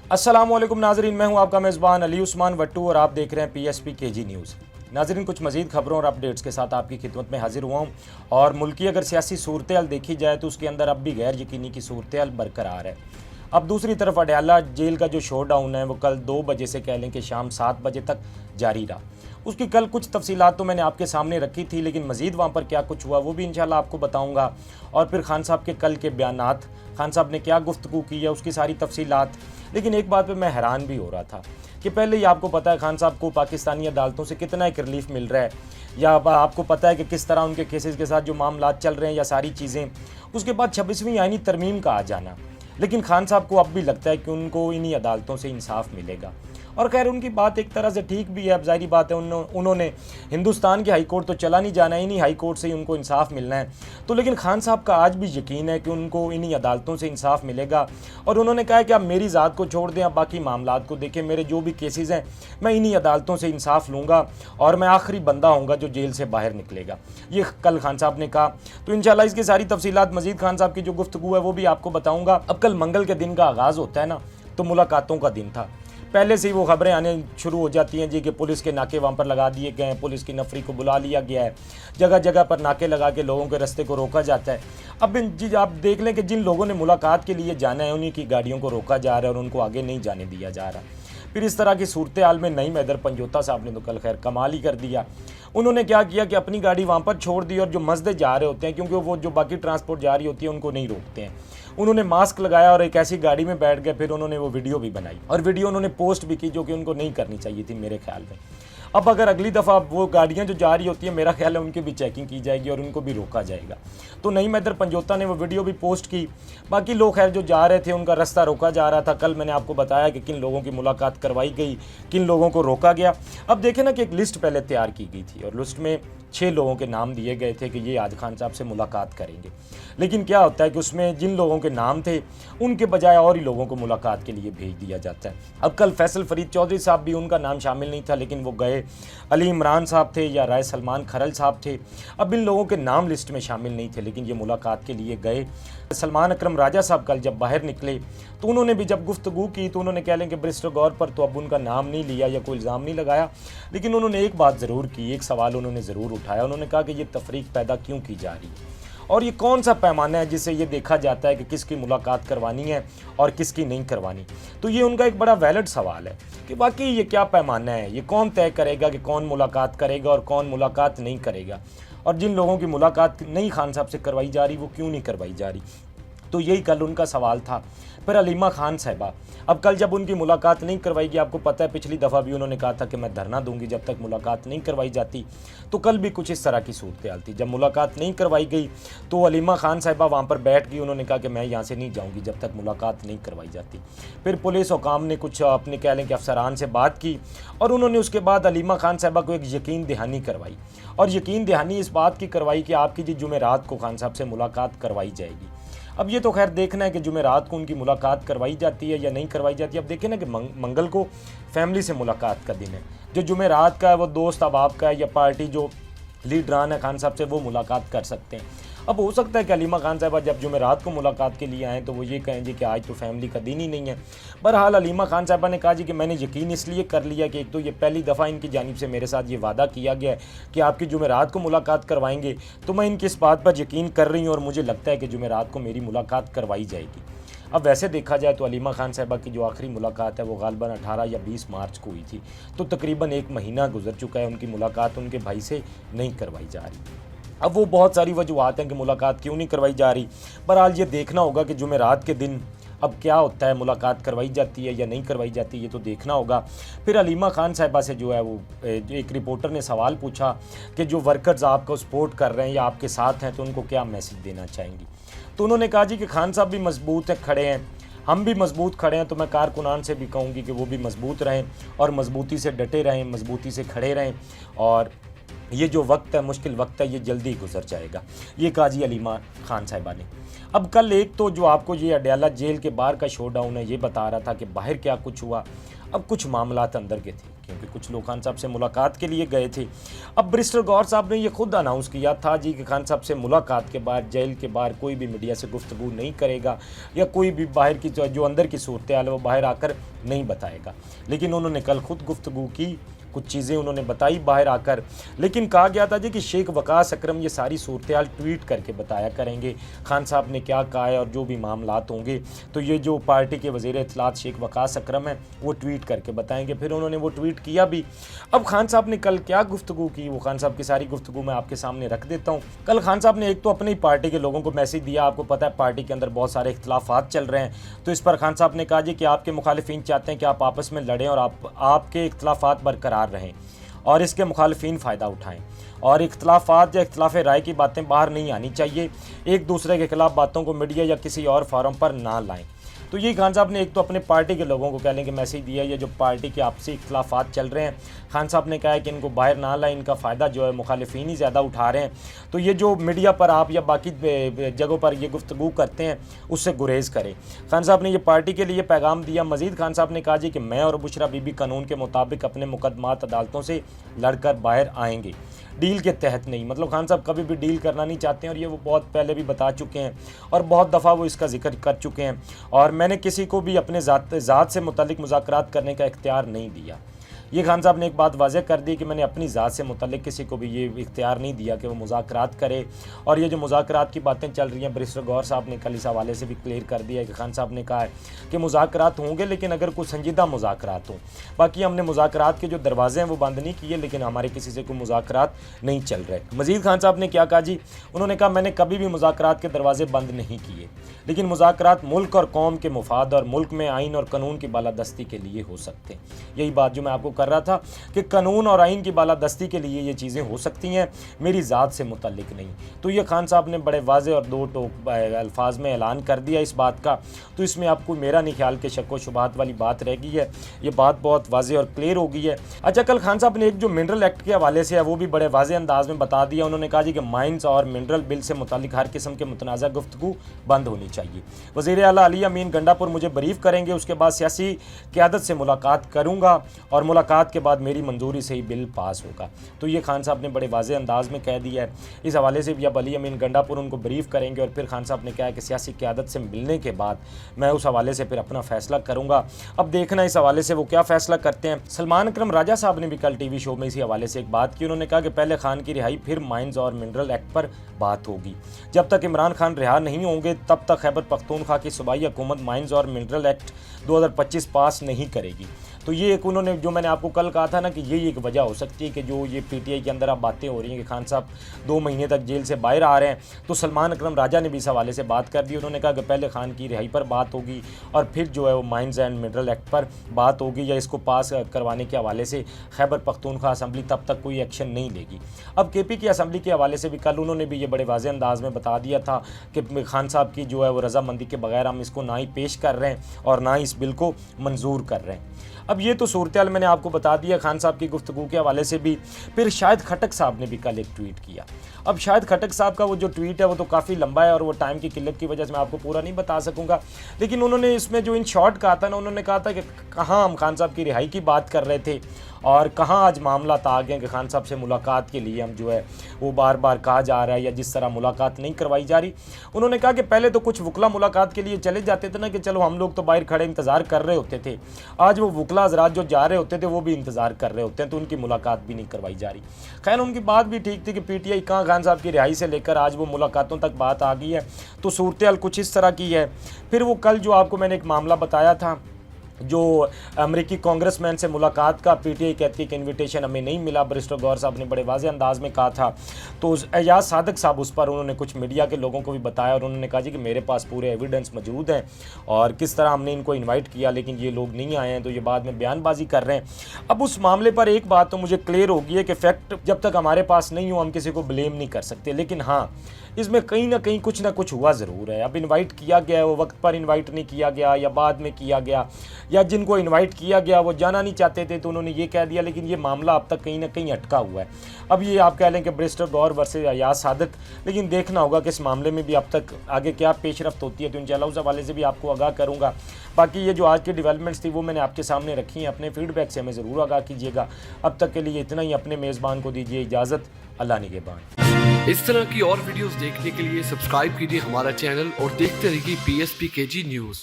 अस्सलाम वालेकुम नाजरीन, मैं हूं आपका मेज़बान अली उस्मान वट्टू और आप देख रहे हैं PSP KG न्यूज़। नाजरीन, कुछ मज़ीद खबरों और अपडेट्स के साथ आपकी खिदमत में हाजिर हुआ हूं। और मुल्की अगर सियासी सूरत हाल देखी जाए तो उसके अंदर अब भी गैर यकीनी की सूरत हाल बरकरार है। अब दूसरी तरफ अडयाला जेल का जो शो डाउन है वो कल 2 बजे से कह लें कि शाम 7 बजे तक जारी रहा। उसकी कल कुछ तफसीलात तो मैंने आपके सामने रखी थी, लेकिन मज़ीद वहाँ पर क्या कुछ हुआ वो भी इंशाल्लाह आपको बताऊँगा। और फिर खान साहब के कल के बयानात, खान साहब ने क्या गुफ्तगू की है उसकी सारी तफसीलात। लेकिन एक बात पे मैं हैरान भी हो रहा था कि पहले ही आपको पता है खान साहब को पाकिस्तानी अदालतों से कितना एक रिलीफ मिल रहा है, या आपको पता है कि किस तरह उनके केसेस के साथ जो मामला चल रहे हैं या सारी चीज़ें। उसके बाद 26वीं आईनी तरमीम का आ जाना, लेकिन खान साहब को अब भी लगता है कि उनको इन्हीं अदालतों से इंसाफ मिलेगा। और खैर उनकी बात एक तरह से ठीक भी है। अब ज़ाहिर बात है उन्होंने हिंदुस्तान की हाई कोर्ट तो चला नहीं जाना है, इन्हीं हाई कोर्ट से ही उनको इंसाफ मिलना है। तो लेकिन खान साहब का आज भी यकीन है कि उनको इन्हीं अदालतों से इंसाफ मिलेगा। और उन्होंने कहा है कि आप मेरी ज़ात को छोड़ दें, आप बाकी मामलात को देखें, मेरे जो भी केसेस हैं मैं इन्हीं अदालतों से इंसाफ लूँगा और मैं आखिरी बंदा होऊंगा जो जेल से बाहर निकलेगा। ये कल खान साहब ने कहा। तो इंशाल्लाह इसकी सारी तफसीलात मज़ीद खान साहब की जो गुफ्तगू है वो भी आपको बताऊँगा। अब कल मंगल के दिन का आगाज़ होता है ना, तो मुलाकातों का दिन था। पहले से ही वो खबरें आने शुरू हो जाती हैं जी कि पुलिस के नाके वहाँ पर लगा दिए गए हैं, पुलिस की नफरी को बुला लिया गया है, जगह जगह पर नाके लगा के लोगों के रास्ते को रोका जाता है। अब जी आप देख लें कि जिन लोगों ने मुलाकात के लिए जाना है उन्हीं की गाड़ियों को रोका जा रहा है और उनको आगे नहीं जाने दिया जा रहा। फिर इस तरह की सूरत हाल में नईम हैदर पंजोता साहब ने तो कल खैर कमाल ही कर दिया। उन्होंने क्या किया कि अपनी गाड़ी वहाँ पर छोड़ दी और जो मस्जिद जा रहे होते हैं, क्योंकि वो जो बाकी ट्रांसपोर्ट जा रही होती है उनको नहीं रोकते हैं, उन्होंने मास्क लगाया और एक ऐसी गाड़ी में बैठ गए। फिर उन्होंने वो वीडियो भी बनाई और वीडियो उन्होंने पोस्ट भी की, जो कि उनको नहीं करनी चाहिए थी मेरे ख्याल में। अब अगर अगली दफ़ा वो गाड़ियाँ जो जा रही होती हैं, मेरा ख्याल है उनकी भी चेकिंग की जाएगी और उनको भी रोका जाएगा। तो नईम हैदर पंजोता ने वो वीडियो भी पोस्ट की। बाकी लोग खैर जो जा रहे थे उनका रास्ता रोका जा रहा था। कल मैंने आपको बताया कि किन लोगों की मुलाकात करवाई गई, किन लोगों को रोका गया। अब देखें ना कि एक लिस्ट पहले तैयार की गई थी और लिस्ट में 6 लोगों के नाम दिए गए थे कि ये आज खान साहब से मुलाकात करेंगे। लेकिन क्या होता है कि उसमें जिन लोगों के नाम थे उनके बजाय और ही लोगों को मुलाकात के लिए भेज दिया जाता है। अब कल फैसल फरीद चौधरी साहब भी, उनका नाम शामिल नहीं था लेकिन वो गए। अली इमरान साहब थे या राय सलमान खरल साहब थे, अब इन लोगों के नाम लिस्ट में शामिल नहीं थे लेकिन ये मुलाकात के लिए गए। सलमान अकरम राजा साहब कल जब बाहर निकले तो उन्होंने भी जब गुफ्तगू की तो उन्होंने कह लें कि बैरिस्टर गौर पर तो अब उनका नाम नहीं लिया या कोई इल्ज़ाम नहीं लगाया, लेकिन उन्होंने एक बात ज़रूर की, एक सवाल उन्होंने ज़रूर उठाया। उन्होंने कहा कि ये तफरीक पैदा क्यों की जा रही है और ये कौन सा पैमाना है जिससे ये देखा जाता है कि किसकी मुलाकात करवानी है और किसकी नहीं करवानी। तो ये उनका एक बड़ा वैलिड सवाल है कि बाकी ये क्या पैमाना है, ये कौन तय करेगा कि कौन मुलाकात करेगा और कौन मुलाकात नहीं करेगा, और जिन लोगों की मुलाकात नहीं खान साहब से करवाई जा रही वो क्यों नहीं करवाई जा रही। तो यही कल उनका सवाल था। फिर अलीमा खान साहिबा, अब कल जब उनकी मुलाकात नहीं करवाएगी, आपको पता है पिछली दफ़ा भी उन्होंने कहा था कि मैं धरना दूंगी जब तक मुलाकात नहीं करवाई जाती। तो कल भी कुछ इस तरह की सूरत हाल थी। जब मुलाकात नहीं करवाई गई तो अलीमा खान साहिबा वहाँ पर बैठ गई, उन्होंने कहा कि मैं यहाँ से नहीं जाऊँगी जब तक मुलाकात नहीं करवाई जाती। फिर पुलिस हुकाम ने कुछ अपने कह लें कि अफसरान से बात की और उन्होंने उसके बाद अलीमा खान साहिबा को एक यकीन दहानी करवाई, और यकीन दहानी इस बात की करवाई कि आपकी जी जुमेरात को खान साहब से मुलाकात करवाई जाएगी। अब ये तो खैर देखना है कि जुमेरात को उनकी मुलाकात करवाई जाती है या नहीं करवाई जाती है। अब देखें ना कि मंगल को फैमिली से मुलाकात का दिन है, जो जुमेरात का है वो दोस्त अहबाब का है या पार्टी जो लीडरान है खान साहब से वो मुलाकात कर सकते हैं। अब हो सकता है कि अलीमा खान साहबा जब जुमेरात को मुलाकात के लिए आएँ तो वो ये कहें जी कि आज तो फैमिली का दिन ही नहीं है। बहरहाल अलीमा खान साहबा ने कहा जी कि मैंने यकीन इसलिए कर लिया कि एक तो ये पहली दफ़ा इनकी जानिब से मेरे साथ ये वादा किया गया है कि आपकी जुमेरात को मुलाकात करवाएंगे, तो मैं इनकी इस बात पर यकीन कर रही हूँ और मुझे लगता है कि जुमेरात को मेरी मुलाकात करवाई जाएगी। अब वैसे देखा जाए तो अलीमा खान साहिबा की जो आखिरी मुलाकात है वो गालबन 18 या 20 मार्च को हुई थी, तो तकरीबन 1 महीना गुजर चुका है, उनकी मुलाकात उनके भाई से नहीं करवाई जा रही। अब वो बहुत सारी वजूहत हैं कि मुलाकात क्यों नहीं करवाई जा रही। बहरहाल ये देखना होगा कि जुमेरात के दिन अब क्या होता है, मुलाकात करवाई जाती है या नहीं करवाई जाती, ये तो देखना होगा। फिर अलीमा खान साहिबा से जो है वो एक रिपोर्टर ने सवाल पूछा कि जो वर्कर्स आपको सपोर्ट कर रहे हैं या आपके साथ हैं तो उनको क्या मैसेज देना चाहेंगी। तो उन्होंने कहा जी कि खान साहब भी मजबूत है, खड़े हैं, हम भी मजबूत खड़े हैं, तो मैं कारकुनान से भी कहूँगी कि वो भी मजबूत रहें और मजबूती से डटे रहें, मजबूती से खड़े रहें और ये जो वक्त है, मुश्किल वक्त है, ये जल्दी गुजर जाएगा। ये काजी अलीमा खान साहिबा ने। अब कल एक तो जो आपको ये अडयाला जेल के बाहर का शोडाउन है, ये बता रहा था कि बाहर क्या कुछ हुआ। अब कुछ मामलात अंदर के थे, क्योंकि कुछ लोग खान साहब से मुलाकात के लिए गए थे। अब बैरिस्टर गौहर साहब ने ये खुद अनाउंस किया था जी कि खान साहब से मुलाकात के बाद जेल के बाहर कोई भी मीडिया से गुफ्तगू नहीं करेगा, या कोई भी बाहर की जो अंदर की सूरत हाल है वो बाहर आकर नहीं बताएगा। लेकिन उन्होंने कल खुद गुफ्तगू की, कुछ चीज़ें उन्होंने बताई बाहर आकर। लेकिन कहा गया था जी कि शेख वकास अकरम ये सारी सूरत हाल ट्वीट करके बताया करेंगे खान साहब ने क्या कहा है, और जो भी मामलात होंगे तो ये जो पार्टी के वज़ीर इत्तलात शेख वकास अकरम है वो ट्वीट करके बताएंगे। फिर उन्होंने वो ट्वीट किया भी। अब खान साहब ने कल क्या गुफ्तगू की, वो खान साहब की सारी गुफ्तगू मैं आपके सामने रख देता हूँ। कल खान साहब ने एक तो अपनी पार्टी के लोगों को मैसेज दिया। आपको पता है पार्टी के अंदर बहुत सारे इख्तलाफात चल रहे हैं, तो इस पर खान साहब ने कहा जी कि आपके मुखालिफिन चाहते हैं कि आप आपस में लड़ें और आपके इख्तलाफात बरकरार रहें और इसके मुखालिफिन फ़ायदा उठाएं, और इख्तलाफात या इख्तलाफ राय की बातें बाहर नहीं आनी चाहिए। एक दूसरे के खिलाफ बातों को मीडिया या किसी और फार्म पर ना लाएं। तो ये खान साहब ने एक तो अपने पार्टी के लोगों को कहने के मैसेज दिया। ये जो पार्टी के आपसी इख्तलाफात चल रहे हैं, खान साहब ने कहा है कि इनको बाहर ना लाएं, इनका फ़ायदा जो है मुखालिफिन ही ज़्यादा उठा रहे हैं। तो ये जो मीडिया पर आप या बाकी जगहों पर ये गुफ्तगू करते हैं, उससे गुरेज करें। खान साहब ने ये पार्टी के लिए पैगाम दिया। मज़ीद खान साहब ने कहा जी कि मैं और बुशरा बीबी कानून के मुताबिक अपने मुकदमात अदालतों से लड़कर बाहर आएंगे, डील के तहत नहीं। मतलब खान साहब कभी भी डील करना नहीं चाहते हैं, और ये वो बहुत पहले भी बता चुके हैं और बहुत दफ़ा वो इसका जिक्र कर चुके हैं। और मैंने किसी को भी अपने ज़ात से मुतल्लिक मुज़ाकरात करने का इख्तियार नहीं दिया। ये खान साहब ने एक बात वाज़ेह कर दी कि मैंने अपनी ज़ात से मुतल्लिक किसी को भी ये इख्तियार नहीं दिया कि वो मुज़ाकरात करे। और ये जो मुज़ाकरात की बातें चल रही हैं, बैरिस्टर गौहर साहब ने कल इस हवाले से भी क्लियर कर दिया कि खान साहब ने कहा है कि मुज़ाकरात होंगे, लेकिन अगर कोई संजीदा मुज़ाकरात हो। बाकी हमने मुज़ाकरात के जो दरवाजे हैं वो बंद नहीं किए, लेकिन हमारे किसी से कोई मुज़ाकरात नहीं चल रहे। मज़ीद खान साहब ने क्या कहा जी, उन्होंने कहा मैंने कभी भी मुज़ाकरात के दरवाजे बंद नहीं किए, लेकिन मुज़ाकरात मुल्क और कौम के मुफाद और मुल्क में आइन और कानून की बालादस्ती के लिए हो सकते हैं। यही बात जो मैं आपको कर रहा था कि कानून और आइन की बालादस्ती के लिए ये चीज़ें हो सकती हैं, मेरी ज़ात से मुतल्लिक नहीं। तो ये खान साहब ने बड़े वाज़े और दो टोक अल्फाज में ऐलान कर दिया इस बात का। तो इसमें आपको मेरा नहीं ख्याल कि शक व शुबहात वाली बात रह गई है, ये बात बहुत वाज़े और क्लियर हो गई है। अच्छा, कल खान साहब ने एक जो मिनरल एक्ट के हवाले से है वो भी बड़े वाज़े अंदाज में बता दिया। उन्होंने कहा जी कि माइंस और मिनरल बिल से मुतल्लिक हर किस्म के मुतनाज़ा गुफ्तगू बंद होनी चाहिए। वज़ीर आला अली अमीन गंडापुर मुझे ब्रीफ करेंगे, उसके बाद सियासी क़यादत से मुलाकात करूँगा और मुलाकात के बाद मेरी मंजूरी से ही बिल पास होगा। तो ये खान साहब ने बड़े वाज़े अंदाज में कह दिया है। इस हवाले से भी अब अली अमीन गंडापुर उनको ब्रीफ करेंगे, और फिर खान साहब ने कहा है कि सियासी क़यादत से मिलने के बाद मैं उस हवाले से फिर अपना फ़ैसला करूँगा। अब देखना इस हवाले से वो क्या फ़ैसला करते हैं। सलमान अकरम राजा साहब ने भी कल टीवी शो में इसी हवाले से एक बात की। उन्होंने कहा कि पहले खान की रिहाई, फिर माइंस और मिनरल एक्ट पर बात होगी। जब तक इमरान खान रिहा नहीं होंगे तब तक खैबर पख्तूनख्वा की सूबाई हुकूमत माइंस और मिनरल एक्ट 2025 पास नहीं करेगी। तो ये एक उन्होंने जो मैंने आपको कल कहा था ना कि यही एक वजह हो सकती है कि जो ये पीटीआई के अंदर अब बातें हो रही हैं कि खान साहब 2 महीने तक जेल से बाहर आ रहे हैं। तो सलमान अकरम राजा ने भी इस हवाले से बात कर दी। उन्होंने कहा कि पहले खान की रिहाई पर बात होगी और फिर जो है वो माइंस एंड मिनरल एक्ट पर बात होगी, या इसको पास करवाने के हवाले से खैबर पख्तूनख्वा असम्बली तब तक कोई एक्शन नहीं लेगी। अब केपी की असम्बली के हवाले से भी कल उन्होंने भी ये बड़े वाज़े अंदाज में बता दिया था कि खान साहब की जो है वो रजामंदी के बगैर हम इसको ना ही पेश कर रहे हैं और ना ही इस बिल को मंजूर कर रहे हैं। अब ये तो सूरत हाल मैंने आपको बता दिया खान साहब की गुफ्तगू के हवाले से भी। फिर शाहिद खटक साहब ने भी कल एक ट्वीट किया। अब शाहिद खटक साहब का वो जो ट्वीट है वो तो काफ़ी लंबा है और वो टाइम की किल्लत की वजह से मैं आपको पूरा नहीं बता सकूंगा, लेकिन उन्होंने इसमें जो इन शॉर्ट कहा था ना, उन्होंने कहा था कि कहाँ हम खान साहब की रिहाई की बात कर रहे थे और कहाँ आज मामला आ गए कि खान साहब से मुलाकात के लिए हम जो है वो बार बार कहा जा रहा है या जिस तरह मुलाकात नहीं करवाई जा रही। उन्होंने कहा कि पहले तो कुछ वकला मुलाकात के लिए चले जाते थे ना कि चलो हम लोग तो बाहर खड़े इंतज़ार कर रहे होते थे, आज वो वकला हज़रात जो जा रहे होते थे वो भी इंतज़ार कर रहे होते हैं, तो उनकी मुलाकात भी नहीं करवाई जा रही। खैर उनकी बात भी ठीक थी कि पीटीआई कहाँ खान साहब की रिहाई से लेकर आज वो मुलाकातों तक बात आ गई है, तो सूरत हाल कुछ इस तरह की है। फिर वो कल जो आपको मैंने एक मामला बताया था जो अमेरिकी कांग्रेसमैन से मुलाकात का, पीटीआई कहती है कि इनविटेशन हमें नहीं मिला, बैरिस्टर गौहर साहब ने बड़े वाज़े अंदाज में कहा था। तो एजाज सादक साहब उस पर उन्होंने कुछ मीडिया के लोगों को भी बताया और उन्होंने कहा जी कि मेरे पास पूरे एविडेंस मौजूद हैं और किस तरह हमने इनको इन्वाइट किया लेकिन ये लोग नहीं आए हैं, तो ये बाद में बयानबाजी कर रहे हैं। अब उस मामले पर एक बात तो मुझे क्लियर होगी है कि फैक्ट जब तक हमारे पास नहीं हो हम किसी को ब्लेम नहीं कर सकते, लेकिन हाँ इसमें कहीं ना कुछ हुआ ज़रूर है। अब इनवाइट किया गया है, वो वक्त पर इनवाइट नहीं किया गया या बाद में किया गया, या जिनको इनवाइट किया गया वो जाना नहीं चाहते थे तो उन्होंने ये कह दिया, लेकिन ये मामला अब तक कहीं ना कहीं अटका हुआ है। अब ये आप कह लें कि बैरिस्टर गौहर वर्सेस अयाज सादिक, लेकिन देखना होगा कि इस मामले में भी अब तक आगे क्या पेशरफ्त होती है, तो इंशाल्लाह उस हवाले से भी आपको आगाह करूँगा। बाकी ये जो आज की डेवलपमेंट्स थी वो मैंने आपके सामने रखी हैं, अपने फीडबैक से हमें ज़रूर आगाह कीजिएगा। अब तक के लिए इतना ही, अपने मेज़बान को दीजिए इजाज़त, अल्लाह निगहबान। इस तरह की और वीडियोस देखने के लिए सब्सक्राइब कीजिए हमारा चैनल और देखते रहिए PSP KG न्यूज़।